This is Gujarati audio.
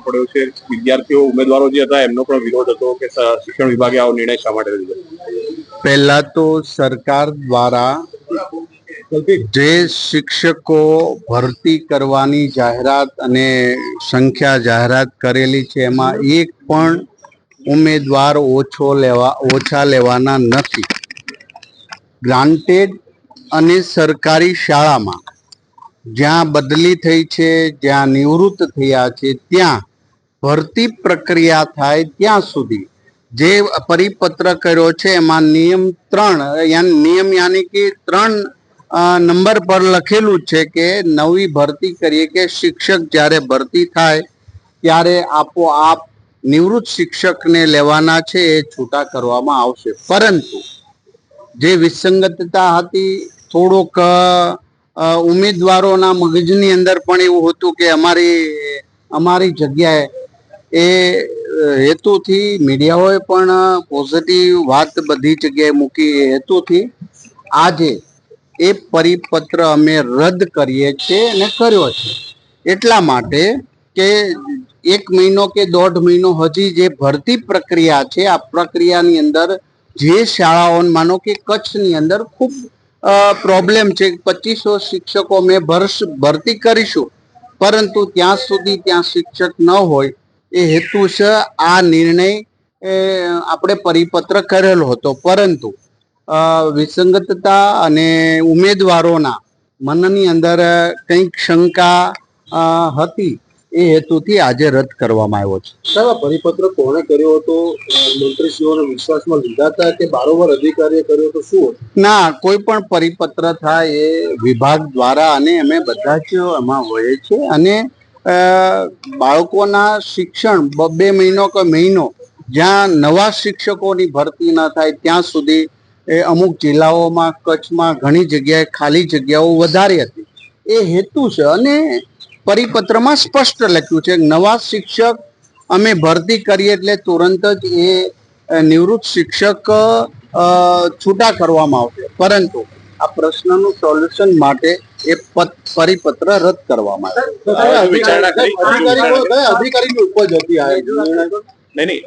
પડ્યો છે વિદ્યાર્થીઓ ઉમેદવારો જે હતા એમનો પણ વિરોધ હતો કે શિક્ષણ વિભાગે આવો નિર્ણય શા માટે લીધો? પહેલા તો સરકાર દ્વારા જે શિક્ષકો ભરતી કરવાની જાહેરાત અને સંખ્યા જાહેરાત કરેલી છે એમાં એક પણ ઉમેદવાર ઓછા લેવાના નથી. ગ્રાન્ટેડ અને સરકારી શાળામાં જ્યાં બદલી થઈ છે, જ્યાં નિવૃત્ત થયા છે, ત્યાં ભરતી પ્રક્રિયા થાય ત્યાં સુધી જે પરિપત્ર કર્યો છે એમાં નિયમ 3 યાની કે 3 નંબર પર લખેલું છે કે નવી ભરતી કરીએ કે શિક્ષક જ્યારે ભરતી થાય ત્યારે આપોઆપ નિવૃત્ત શિક્ષકને લેવાના છે એ છૂટા કરવામાં આવશે. પરંતુ જે વિસંગતતા હતી, થોડોક ઉમેદવારોના મગજની અંદર પણ એવું હતું કે અમારી જગ્યાએ એ હેતુથી મીડિયાઓએ પણ પોઝિટિવ વાત બધી જગ્યાએ મૂકી હેતુથી આજે એ પરિપત્ર અમે રદ કરીએ છીએ અને કર્યો છે. એટલા માટે કે 1 મહિનો કે 1.5 મહિનો હજી જે ભરતી પ્રક્રિયા છે, આ પ્રક્રિયાની અંદર જે શાળાઓ માનો કે કચ્છની અંદર ખૂબ પ્રોબ્લેમ છે. 2500 શિક્ષકો અમે ભરતી કરીશું, પરંતુ ત્યાં સુધી ત્યાં શિક્ષક ન હોય એ હેતુ છે આ નિર્ણય આપણે પરિપત્ર કરેલો હતો. પરંતુ વિસંગતતા અને ઉમેદવારોના મનની અંદર કંઈક શંકા હતી એ હેતુથી આજે રદ કરવામાં આવ્યો છે. સાહેબ, પરિપત્ર કોણે કર્યો હતો? મંત્રીશ્રીઓને વિશ્વાસમાં લીધા હતા કે બારોબાર અધિકારીએ કર્યો તો શું? ના, કોઈ પણ પરિપત્ર થાય એ વિભાગ દ્વારા અને અમે બધા જ એમાં હોય છે અને બાળકોના શિક્ષણ 2 મહિનો કે મહિનો જ્યાં નવા શિક્ષકોની ભરતી ન થાય ત્યાં સુધી અમુક જિલ્લાઓમાં, કચ્છમાં ઘણી જગ્યાએ ખાલી જગ્યાઓ વધારે હતી. એ હેતુ છે અને પરિપત્રમાં સ્પષ્ટ લખ્યું છે નવા શિક્ષક અમે ભરતી કરીએ એટલે તુરંત જ એ નિવૃત્ત શિક્ષક છૂટા કરવામાં આવશે. પરંતુ આ પ્રશ્નનું સોલ્યુશન માટે એ પરિપત્ર રદ કરવામાં આવ્યો. વિચારણા કરી અધિકારીની ઉપજ હતી આ? નહીં